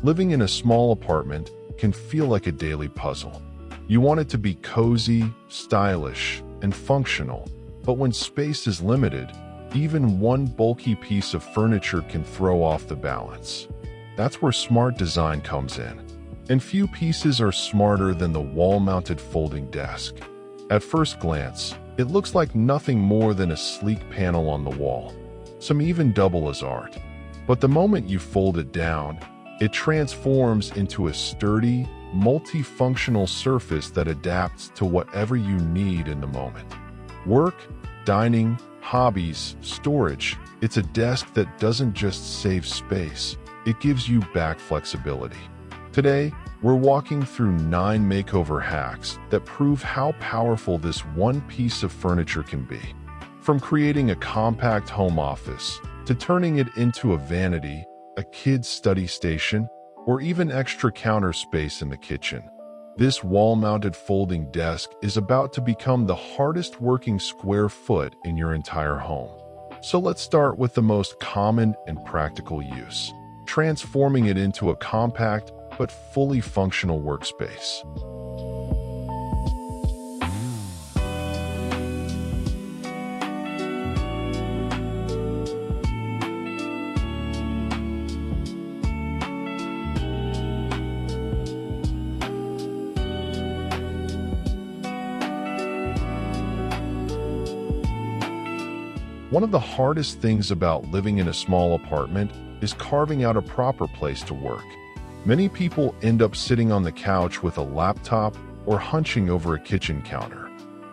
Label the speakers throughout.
Speaker 1: Living in a small apartment can feel like a daily puzzle. You want it to be cozy, stylish, and functional, but when space is limited, even one bulky piece of furniture can throw off the balance. That's where smart design comes in. And few pieces are smarter than the wall-mounted folding desk. At first glance, it looks like nothing more than a sleek panel on the wall. Some even double as art. But the moment you fold it down, it transforms into a sturdy, multifunctional surface that adapts to whatever you need in the moment. Work, dining, hobbies, storage. It's a desk that doesn't just save space, it gives you back flexibility. Today, we're walking through 9 makeover hacks that prove how powerful this one piece of furniture can be. From creating a compact home office, to turning it into a vanity, a kid's study station, or even extra counter space in the kitchen. This wall-mounted folding desk is about to become the hardest working square foot in your entire home. So let's start with the most common and practical use, transforming it into a compact but fully functional workspace. One of the hardest things about living in a small apartment is carving out a proper place to work. Many people end up sitting on the couch with a laptop or hunching over a kitchen counter.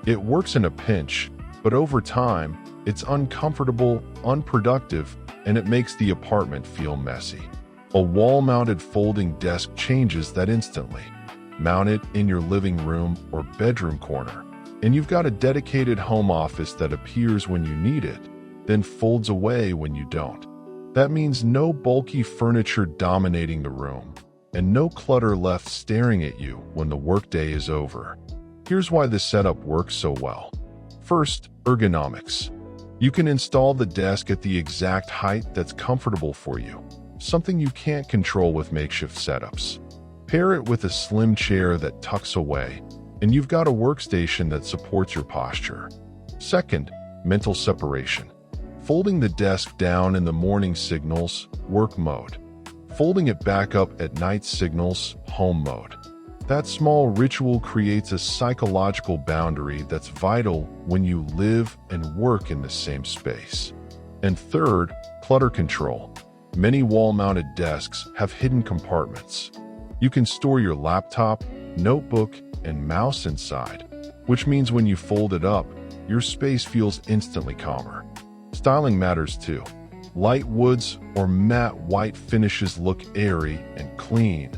Speaker 1: It works in a pinch, but over time, it's uncomfortable, unproductive, and it makes the apartment feel messy. A wall-mounted folding desk changes that instantly. Mount it in your living room or bedroom corner, and you've got a dedicated home office that appears when you need it, then folds away when you don't. That means no bulky furniture dominating the room, and no clutter left staring at you when the workday is over. Here's why this setup works so well. First, ergonomics. You can install the desk at the exact height that's comfortable for you, something you can't control with makeshift setups. Pair it with a slim chair that tucks away, and you've got a workstation that supports your posture. Second, mental separation. Folding the desk down in the morning signals work mode. Folding it back up at night signals home mode. That small ritual creates a psychological boundary that's vital when you live and work in the same space. And third, clutter control. Many wall-mounted desks have hidden compartments. You can store your laptop, notebook, and mouse inside, which means when you fold it up, your space feels instantly calmer. Styling matters too. Light woods or matte white finishes look airy and clean,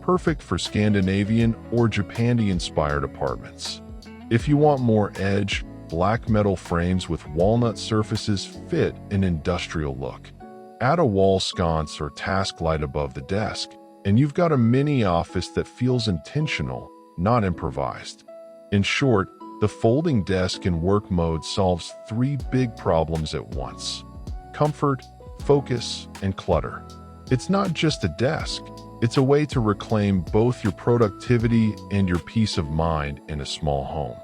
Speaker 1: perfect for Scandinavian or Japandi-inspired apartments. If you want more edge, black metal frames with walnut surfaces fit an industrial look. Add a wall sconce or task light above the desk, and you've got a mini office that feels intentional, not improvised. In short, the folding desk in work mode solves 3 big problems at once: comfort, focus, and clutter. It's not just a desk, it's a way to reclaim both your productivity and your peace of mind in a small home.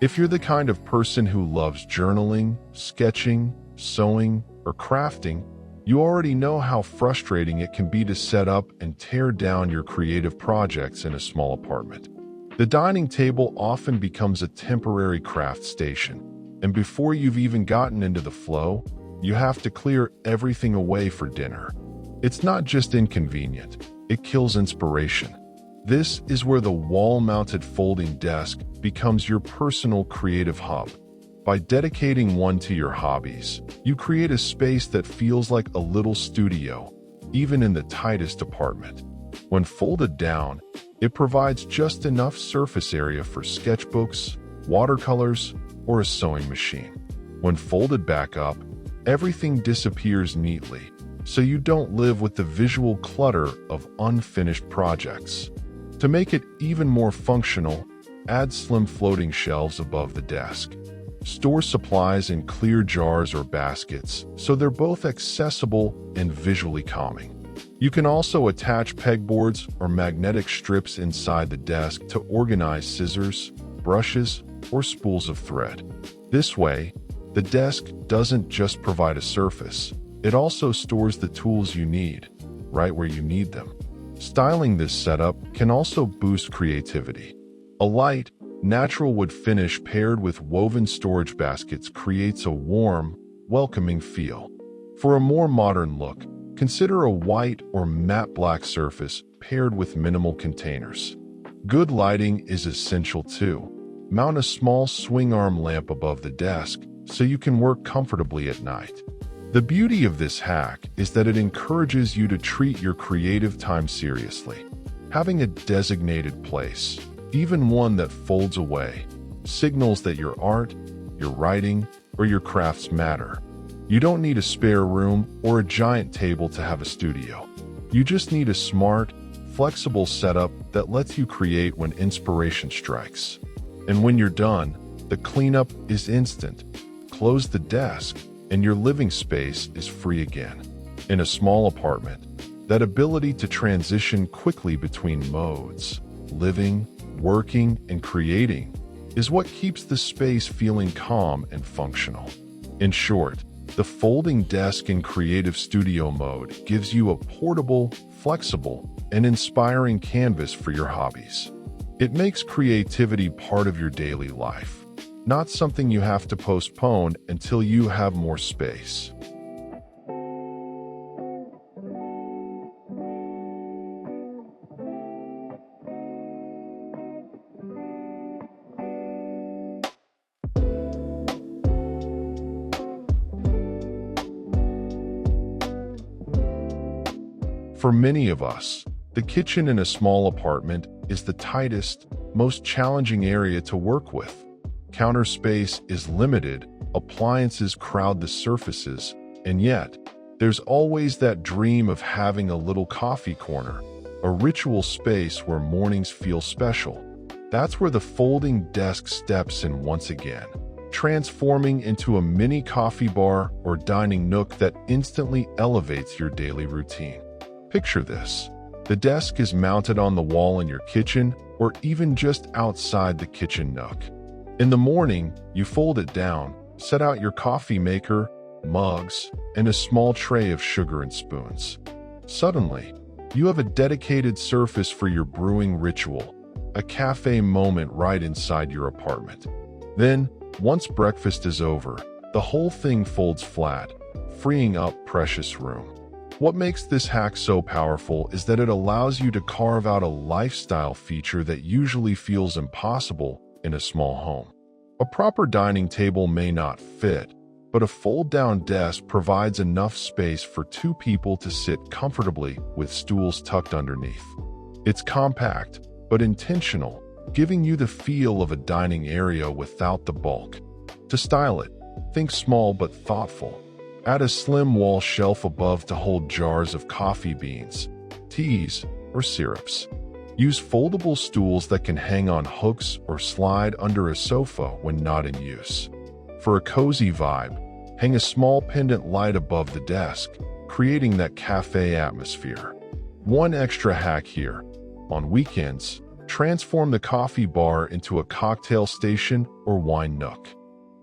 Speaker 1: If you're the kind of person who loves journaling, sketching, sewing, or crafting, you already know how frustrating it can be to set up and tear down your creative projects in a small apartment. The dining table often becomes a temporary craft station, and before you've even gotten into the flow, you have to clear everything away for dinner. It's not just inconvenient, it kills inspiration. This is where the wall-mounted folding desk becomes your personal creative hub. By dedicating one to your hobbies, you create a space that feels like a little studio, even in the tightest apartment. When folded down, it provides just enough surface area for sketchbooks, watercolors, or a sewing machine. When folded back up, everything disappears neatly, so you don't live with the visual clutter of unfinished projects. To make it even more functional, add slim floating shelves above the desk. Store supplies in clear jars or baskets, so they're both accessible and visually calming. You can also attach pegboards or magnetic strips inside the desk to organize scissors, brushes, or spools of thread. This way, the desk doesn't just provide a surface, it also stores the tools you need, right where you need them. Styling this setup can also boost creativity. A light, natural wood finish paired with woven storage baskets creates a warm, welcoming feel. For a more modern look, consider a white or matte black surface paired with minimal containers. Good lighting is essential too. Mount a small swing arm lamp above the desk so you can work comfortably at night. The beauty of this hack is that it encourages you to treat your creative time seriously. Having a designated place, even one that folds away, signals that your art, your writing, or your crafts matter. You don't need a spare room or a giant table to have a studio. You just need a smart, flexible setup that lets you create when inspiration strikes. And when you're done, the cleanup is instant. Close the desk, and your living space is free again. In a small apartment, that ability to transition quickly between modes, living, working, and creating, is what keeps the space feeling calm and functional. In short, the folding desk in creative studio mode gives you a portable, flexible, and inspiring canvas for your hobbies. It makes creativity part of your daily life, not something you have to postpone until you have more space. For many of us, the kitchen in a small apartment is the tightest, most challenging area to work with. Counter space is limited, appliances crowd the surfaces, and yet, there's always that dream of having a little coffee corner, a ritual space where mornings feel special. That's where the folding desk steps in once again, transforming into a mini coffee bar or dining nook that instantly elevates your daily routine. Picture this. The desk is mounted on the wall in your kitchen or even just outside the kitchen nook. In the morning, you fold it down, set out your coffee maker, mugs, and a small tray of sugar and spoons. Suddenly, you have a dedicated surface for your brewing ritual, a cafe moment right inside your apartment. Then, once breakfast is over, the whole thing folds flat, freeing up precious room. What makes this hack so powerful is that it allows you to carve out a lifestyle feature that usually feels impossible in a small home. A proper dining table may not fit, but a fold-down desk provides enough space for two people to sit comfortably with stools tucked underneath. It's compact, but intentional, giving you the feel of a dining area without the bulk. To style it, think small but thoughtful. Add a slim wall shelf above to hold jars of coffee beans, teas, or syrups. Use foldable stools that can hang on hooks or slide under a sofa when not in use. For a cozy vibe, hang a small pendant light above the desk, creating that cafe atmosphere. One extra hack here. On weekends, transform the coffee bar into a cocktail station or wine nook.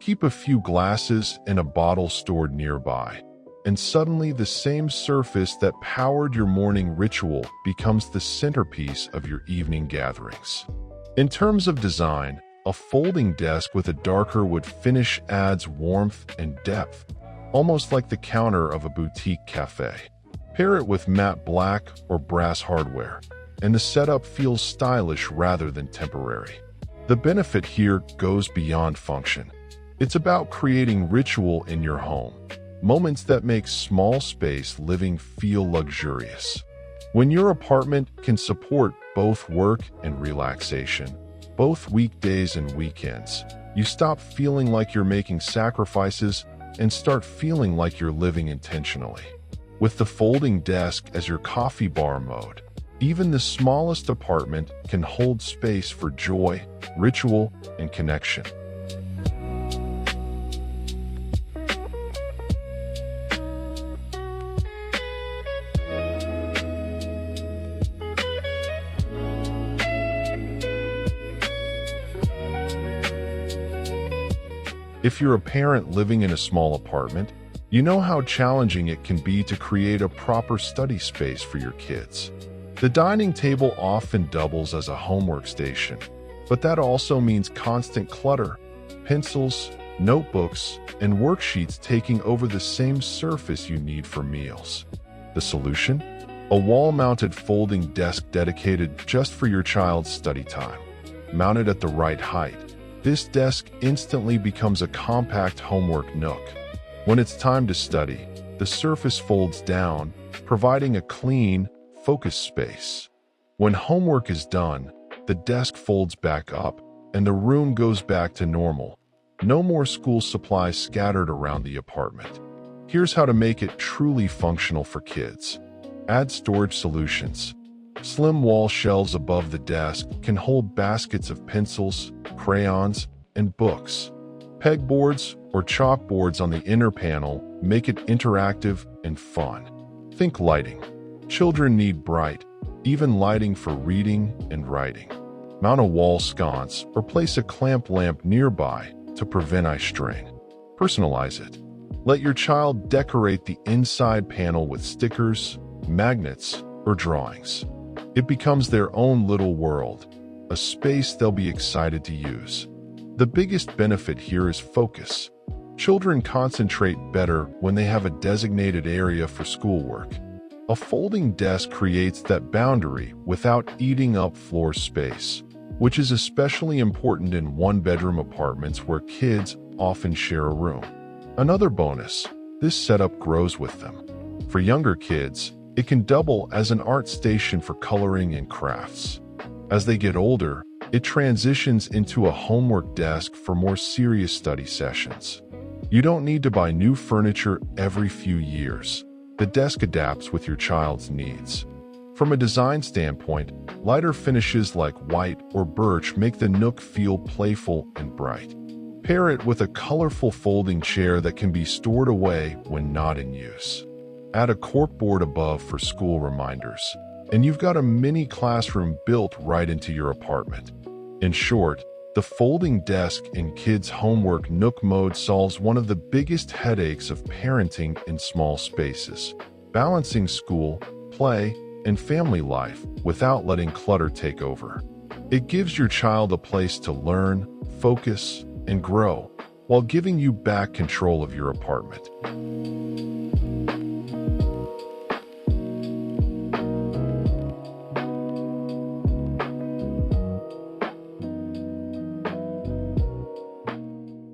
Speaker 1: Keep a few glasses and a bottle stored nearby, and suddenly the same surface that powered your morning ritual becomes the centerpiece of your evening gatherings. In terms of design, a folding desk with a darker wood finish adds warmth and depth, almost like the counter of a boutique cafe. Pair it with matte black or brass hardware, and the setup feels stylish rather than temporary. The benefit here goes beyond function. It's about creating ritual in your home, moments that make small space living feel luxurious. When your apartment can support both work and relaxation, both weekdays and weekends, You stop feeling like you're making sacrifices and start feeling like you're living intentionally. With the folding desk as your coffee bar mode, even the smallest apartment can hold space for joy, ritual, and connection. If you're a parent living in a small apartment, you know how challenging it can be to create a proper study space for your kids. The dining table often doubles as a homework station, but that also means constant clutter, pencils, notebooks, and worksheets taking over the same surface you need for meals. The solution? A wall-mounted folding desk dedicated just for your child's study time. Mounted at the right height, this desk instantly becomes a compact homework nook. When it's time to study, the surface folds down, providing a clean, focused space. When homework is done, the desk folds back up, and the room goes back to normal. No more school supplies scattered around the apartment. Here's how to make it truly functional for kids. Add storage solutions. Slim wall shelves above the desk can hold baskets of pencils, crayons, and books. Pegboards or chalkboards on the inner panel make it interactive and fun. Think lighting. Children need bright, even lighting for reading and writing. Mount a wall sconce or place a clamp lamp nearby to prevent eye strain. Personalize it. Let your child decorate the inside panel with stickers, magnets, or drawings. It becomes their own little world, a space they'll be excited to use. The biggest benefit here is focus. Children concentrate better when they have a designated area for schoolwork. A folding desk creates that boundary without eating up floor space, which is especially important in one-bedroom apartments where kids often share a room. Another bonus, this setup grows with them. For younger kids, it can double as an art station for coloring and crafts. As they get older, it transitions into a homework desk for more serious study sessions. You don't need to buy new furniture every few years. The desk adapts with your child's needs. From a design standpoint, lighter finishes like white or birch make the Nook feel playful and bright. Pair it with a colorful folding chair that can be stored away when not in use. Add a corkboard above for school reminders, and you've got a mini classroom built right into your apartment. In short, the folding desk in kids' homework Nook mode solves one of the biggest headaches of parenting in small spaces: balancing school, play, and family life without letting clutter take over. It gives your child a place to learn, focus, and grow, while giving you back control of your apartment.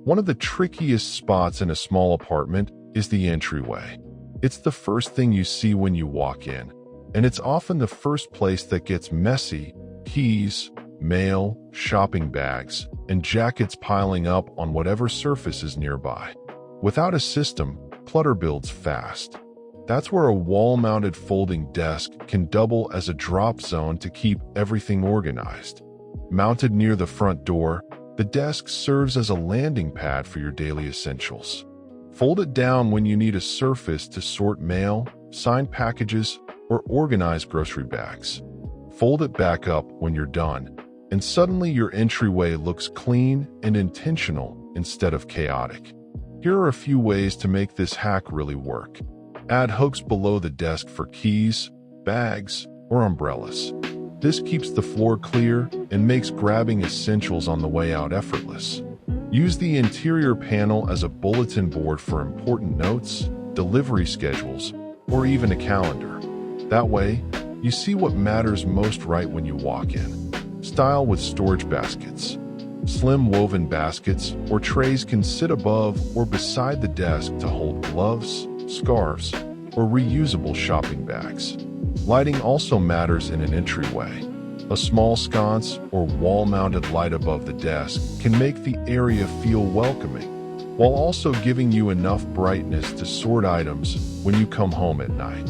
Speaker 1: One of the trickiest spots in a small apartment is the entryway. It's the first thing you see when you walk in, and it's often the first place that gets messy: keys, mail, shopping bags, and jackets piling up on whatever surface is nearby. Without a system, clutter builds fast. That's where a wall-mounted folding desk can double as a drop zone to keep everything organized. Mounted near the front door, the desk serves as a landing pad for your daily essentials. Fold it down when you need a surface to sort mail, sign packages, or organize grocery bags. Fold it back up when you're done, and suddenly your entryway looks clean and intentional instead of chaotic. Here are a few ways to make this hack really work. Add hooks below the desk for keys, bags, or umbrellas. This keeps the floor clear and makes grabbing essentials on the way out effortless. Use the interior panel as a bulletin board for important notes, delivery schedules, or even a calendar. That way, you see what matters most right when you walk in. Style with storage baskets. Slim woven baskets or trays can sit above or beside the desk to hold gloves, scarves, or reusable shopping bags. Lighting also matters in an entryway. A small sconce or wall-mounted light above the desk can make the area feel welcoming, while also giving you enough brightness to sort items when you come home at night.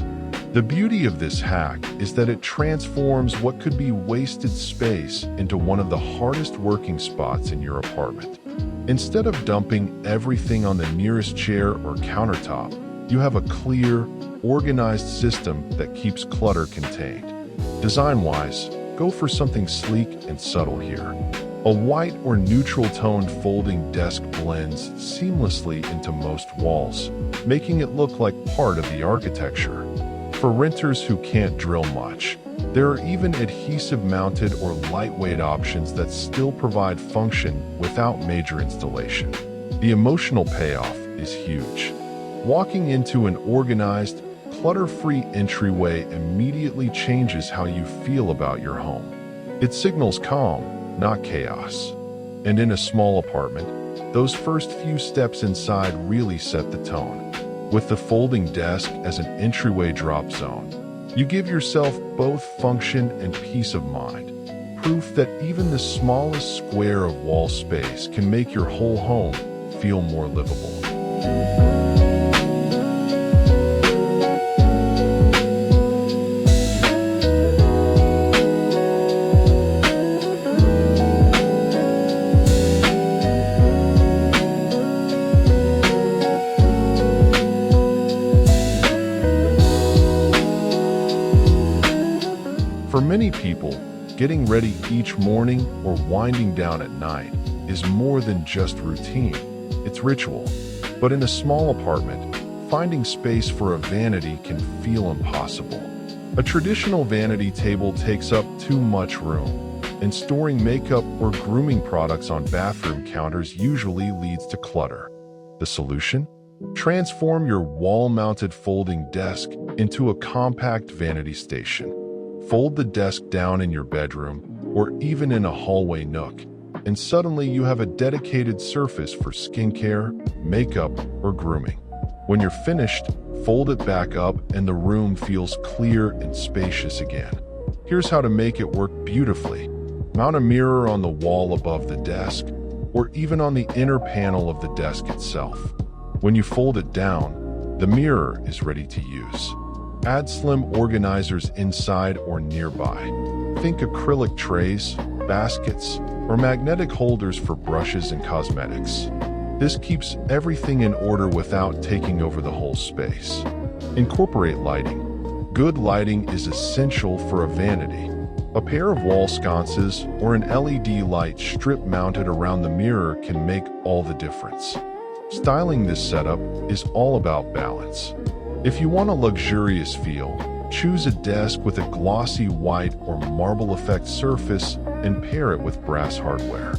Speaker 1: The beauty of this hack is that it transforms what could be wasted space into one of the hardest working spots in your apartment. Instead of dumping everything on the nearest chair or countertop, you have a clear, organized system that keeps clutter contained. Design-wise, go for something sleek and subtle here. A white or neutral-toned folding desk blends seamlessly into most walls, making it look like part of the architecture. For renters who can't drill much, there are even adhesive-mounted or lightweight options that still provide function without major installation. The emotional payoff is huge. Walking into an organized, clutter-free entryway immediately changes how you feel about your home. It signals calm, not chaos. And in a small apartment, those first few steps inside really set the tone. With the folding desk as an entryway drop zone, you give yourself both function and peace of mind. Proof that even the smallest square of wall space can make your whole home feel more livable. For many people, getting ready each morning or winding down at night is more than just routine, it's ritual. But in a small apartment, finding space for a vanity can feel impossible. A traditional vanity table takes up too much room, and storing makeup or grooming products on bathroom counters usually leads to clutter. The solution? Transform your wall-mounted folding desk into a compact vanity station. Fold the desk down in your bedroom or even in a hallway nook, and suddenly you have a dedicated surface for skincare, makeup, or grooming. When you're finished, fold it back up and the room feels clear and spacious again. Here's how to make it work beautifully. Mount a mirror on the wall above the desk, or even on the inner panel of the desk itself. When you fold it down, the mirror is ready to use. Add slim organizers inside or nearby. Think acrylic trays, baskets, or magnetic holders for brushes and cosmetics. This keeps everything in order without taking over the whole space. Incorporate lighting. Good lighting is essential for a vanity. A pair of wall sconces or an LED light strip mounted around the mirror can make all the difference. Styling this setup is all about balance. If you want a luxurious feel, choose a desk with a glossy white or marble effect surface and pair it with brass hardware.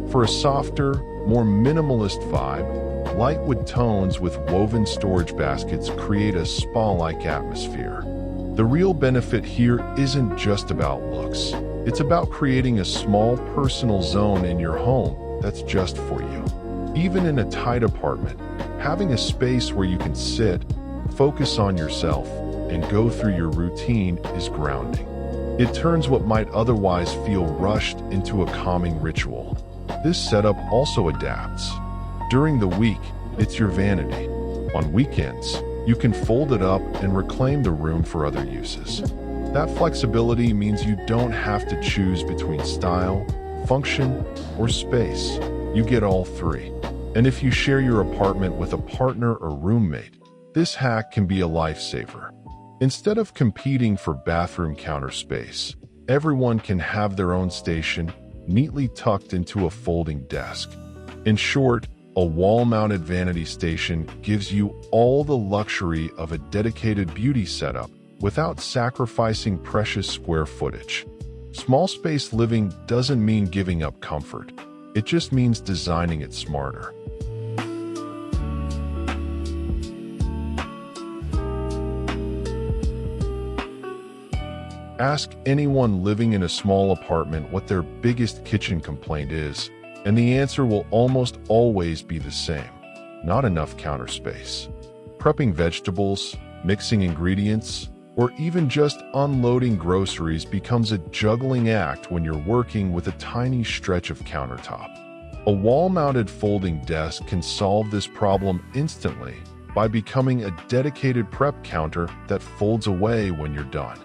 Speaker 1: For a softer, more minimalist vibe, light wood tones with woven storage baskets create a spa-like atmosphere. The real benefit here isn't just about looks. It's about creating a small personal zone in your home that's just for you. Even in a tight apartment, having a space where you can sit, focus on yourself, and go through your routine is grounding. It turns what might otherwise feel rushed into a calming ritual. This setup also adapts. During the week, it's your vanity. On weekends, you can fold it up and reclaim the room for other uses. That flexibility means you don't have to choose between style, function, or space. You get all three. And if you share your apartment with a partner or roommate, this hack can be a lifesaver. Instead of competing for bathroom counter space, everyone can have their own station, neatly tucked into a folding desk. In short, a wall-mounted vanity station gives you all the luxury of a dedicated beauty setup without sacrificing precious square footage. Small space living doesn't mean giving up comfort. It just means designing it smarter. Ask anyone living in a small apartment what their biggest kitchen complaint is, and the answer will almost always be the same: not enough counter space. Prepping vegetables, mixing ingredients, or even just unloading groceries becomes a juggling act when you're working with a tiny stretch of countertop. A wall-mounted folding desk can solve this problem instantly by becoming a dedicated prep counter that folds away when you're done.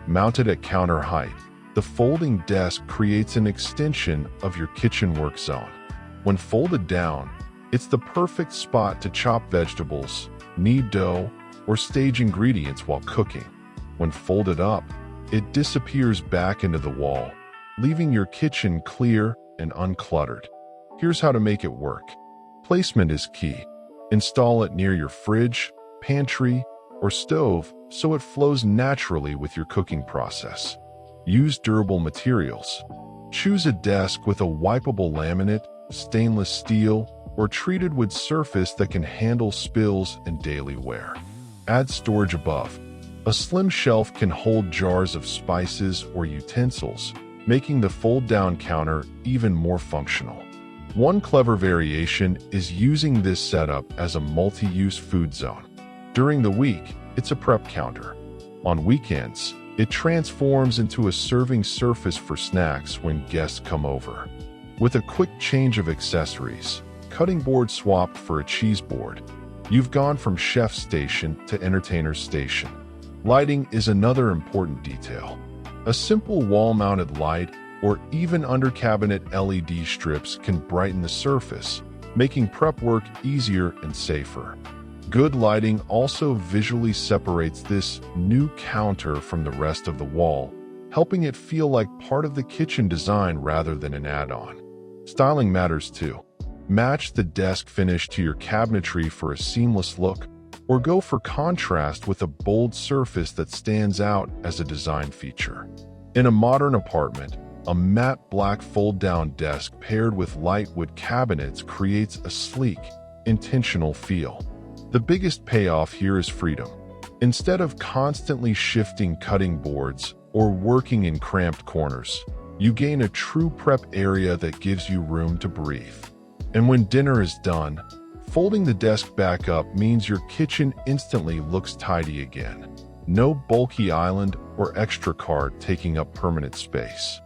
Speaker 1: Mounted at counter height, the folding desk creates an extension of your kitchen work zone. When folded down, it's the perfect spot to chop vegetables, knead dough, or stage ingredients while cooking. When folded up, it disappears back into the wall, leaving your kitchen clear and uncluttered. Here's how to make it work. Placement is key. Install it near your fridge, pantry, or stove so it flows naturally with your cooking process. Use durable materials. Choose a desk with a wipeable laminate, stainless steel, or treated wood surface that can handle spills and daily wear. Add storage above. A slim shelf can hold jars of spices or utensils, making the fold-down counter even more functional. One clever variation is using this setup as a multi-use food zone. During the week, it's a prep counter. On weekends, it transforms into a serving surface for snacks when guests come over. With a quick change of accessories, cutting board swapped for a cheese board, you've gone from chef station to entertainer station. Lighting is another important detail. A simple wall-mounted light or even under-cabinet LED strips can brighten the surface, making prep work easier and safer. Good lighting also visually separates this new counter from the rest of the wall, helping it feel like part of the kitchen design rather than an add-on. Styling matters too. Match the desk finish to your cabinetry for a seamless look, or go for contrast with a bold surface that stands out as a design feature. In a modern apartment, a matte black fold-down desk paired with light wood cabinets creates a sleek, intentional feel. The biggest payoff here is freedom. Instead of constantly shifting cutting boards or working in cramped corners, you gain a true prep area that gives you room to breathe. And when dinner is done, folding the desk back up means your kitchen instantly looks tidy again. No bulky island or extra cart taking up permanent space.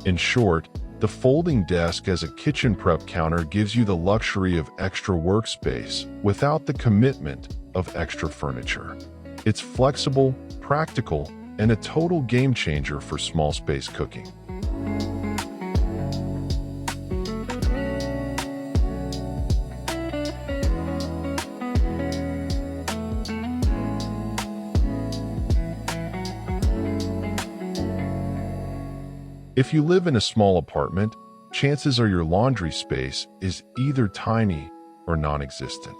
Speaker 1: In short, the folding desk as a kitchen prep counter gives you the luxury of extra workspace without the commitment of extra furniture. It's flexible, practical, and a total game changer for small space cooking. If you live in a small apartment, chances are your laundry space is either tiny or non-existent.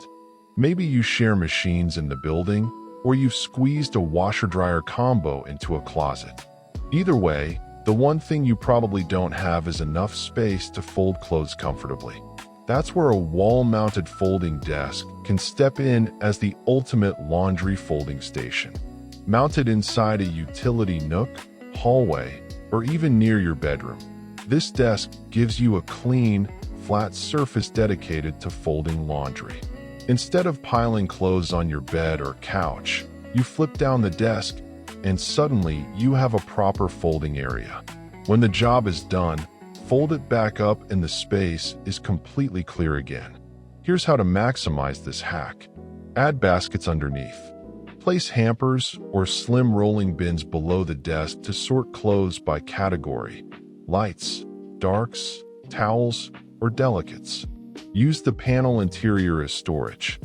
Speaker 1: Maybe you share machines in the building, or you've squeezed a washer-dryer combo into a closet. Either way, the one thing you probably don't have is enough space to fold clothes comfortably. That's where a wall-mounted folding desk can step in as the ultimate laundry folding station. Mounted inside a utility nook, hallway, or even near your bedroom, this desk gives you a clean, flat surface dedicated to folding laundry. Instead of piling clothes on your bed or couch, you flip down the desk, and suddenly you have a proper folding area. When the job is done, fold it back up and the space is completely clear again. Here's how to maximize this hack. Add baskets underneath. Place hampers or slim rolling bins below the desk to sort clothes by category: lights, darks, towels, or delicates. Use the panel interior as storage.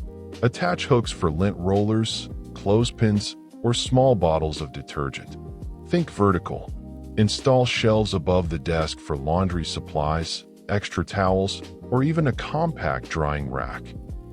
Speaker 1: Attach hooks for lint rollers, clothespins, or small bottles of detergent. Think vertical. Install shelves above the desk for laundry supplies, extra towels, or even a compact drying rack.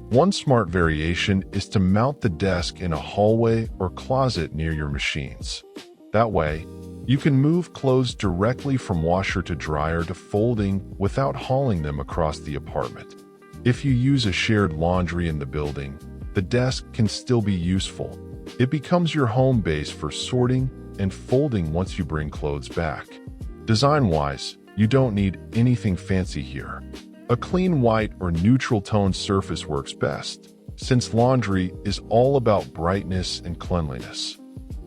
Speaker 1: One smart variation is to mount the desk in a hallway or closet near your machines. That way, you can move clothes directly from washer to dryer to folding without hauling them across the apartment. If you use a shared laundry in the building, the desk can still be useful. It becomes your home base for sorting and folding once you bring clothes back. Design-wise, you don't need anything fancy here. A clean white or neutral tone surface works best, since laundry is all about brightness and cleanliness.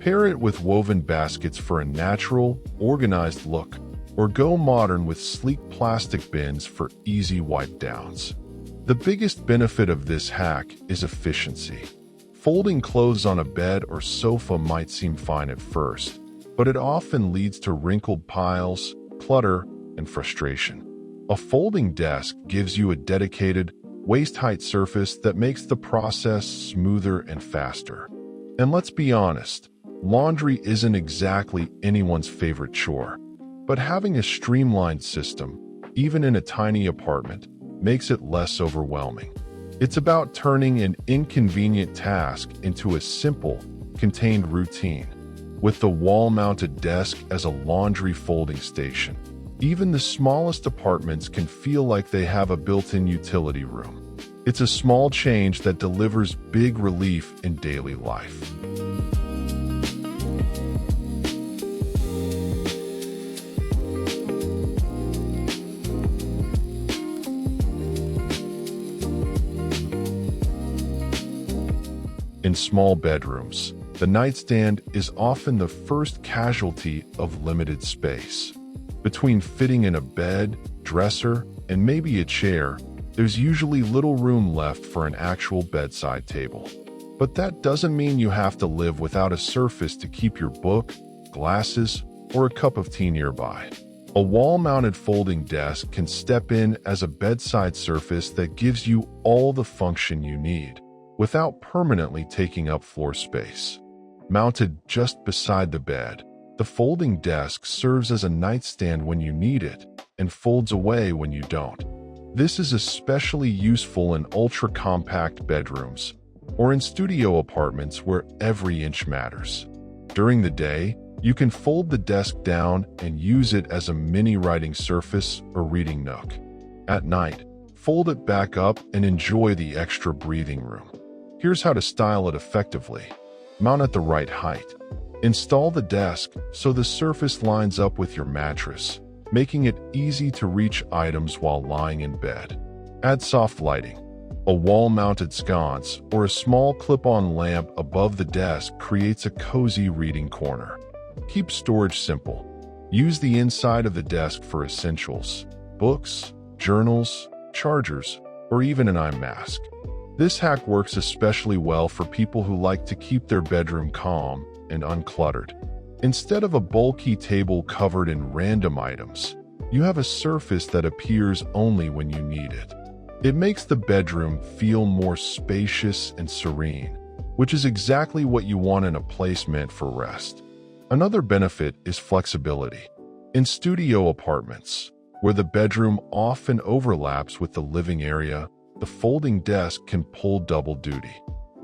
Speaker 1: Pair it with woven baskets for a natural, organized look, or go modern with sleek plastic bins for easy wipe downs. The biggest benefit of this hack is efficiency. Folding clothes on a bed or sofa might seem fine at first, but it often leads to wrinkled piles, clutter, and frustration. A folding desk gives you a dedicated, waist-height surface that makes the process smoother and faster. And let's be honest, laundry isn't exactly anyone's favorite chore, but having a streamlined system, even in a tiny apartment, makes it less overwhelming. It's about turning an inconvenient task into a simple, contained routine. With the wall-mounted desk as a laundry folding station, even the smallest apartments can feel like they have a built-in utility room. It's a small change that delivers big relief in daily life. In small bedrooms, the nightstand is often the first casualty of limited space. Between fitting in a bed, dresser, and maybe a chair, there's usually little room left for an actual bedside table. But that doesn't mean you have to live without a surface to keep your book, glasses, or a cup of tea nearby. A wall-mounted folding desk can step in as a bedside surface that gives you all the function you need, without permanently taking up floor space. Mounted just beside the bed, the folding desk serves as a nightstand when you need it and folds away when you don't. This is especially useful in ultra-compact bedrooms or in studio apartments where every inch matters. During the day, you can fold the desk down and use it as a mini writing surface or reading nook. At night, fold it back up and enjoy the extra breathing room. Here's how to style it effectively. Mount at the right height. Install the desk so the surface lines up with your mattress, making it easy to reach items while lying in bed. Add soft lighting. A wall-mounted sconce or a small clip-on lamp above the desk creates a cozy reading corner. Keep storage simple. Use the inside of the desk for essentials, books, journals, chargers, or even an eye mask. This hack works especially well for people who like to keep their bedroom calm and uncluttered. Instead of a bulky table covered in random items, you have a surface that appears only when you need it. It makes the bedroom feel more spacious and serene, which is exactly what you want in a place meant for rest. Another benefit is flexibility. In studio apartments, where the bedroom often overlaps with the living area, the folding desk can pull double duty.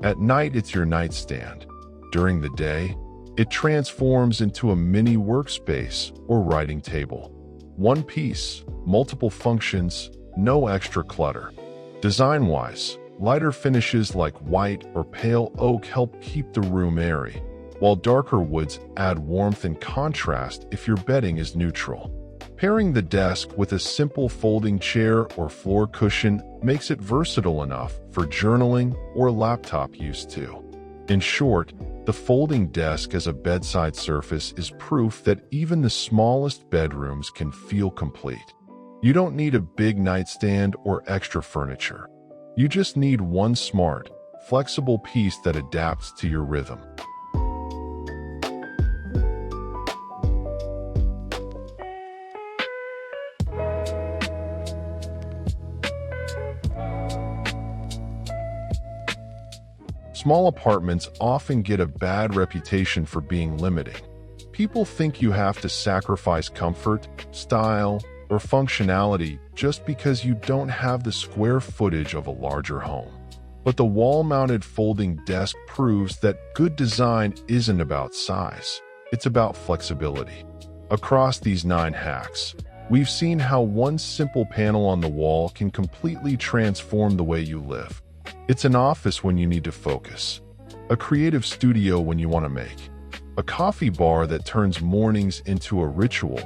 Speaker 1: At night, it's your nightstand. During the day, it transforms into a mini workspace or writing table. One piece, multiple functions, no extra clutter. Design-wise, lighter finishes like white or pale oak help keep the room airy, while darker woods add warmth and contrast if your bedding is neutral. Pairing the desk with a simple folding chair or floor cushion makes it versatile enough for journaling or laptop use too. In short, the folding desk as a bedside surface is proof that even the smallest bedrooms can feel complete. You don't need a big nightstand or extra furniture. You just need one smart, flexible piece that adapts to your rhythm. Small apartments often get a bad reputation for being limiting. People think you have to sacrifice comfort, style, or functionality just because you don't have the square footage of a larger home. But the wall-mounted folding desk proves that good design isn't about size, it's about flexibility. Across these 9 hacks, we've seen how one simple panel on the wall can completely transform the way you live. It's an office when you need to focus, a creative studio when you want to make, a coffee bar that turns mornings into a ritual,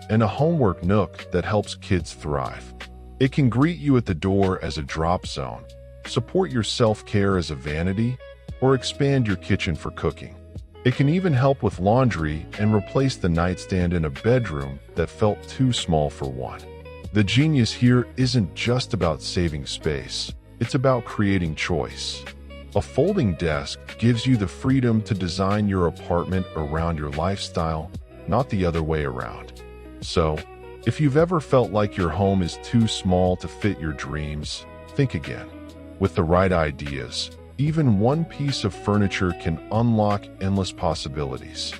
Speaker 1: and a homework nook that helps kids thrive. It can greet you at the door as a drop zone, support your self-care as a vanity, or expand your kitchen for cooking. It can even help with laundry and replace the nightstand in a bedroom that felt too small for one. The genius here isn't just about saving space, it's about creating choice. A folding desk gives you the freedom to design your apartment around your lifestyle, not the other way around. So, if you've ever felt like your home is too small to fit your dreams, think again. With the right ideas, even one piece of furniture can unlock endless possibilities.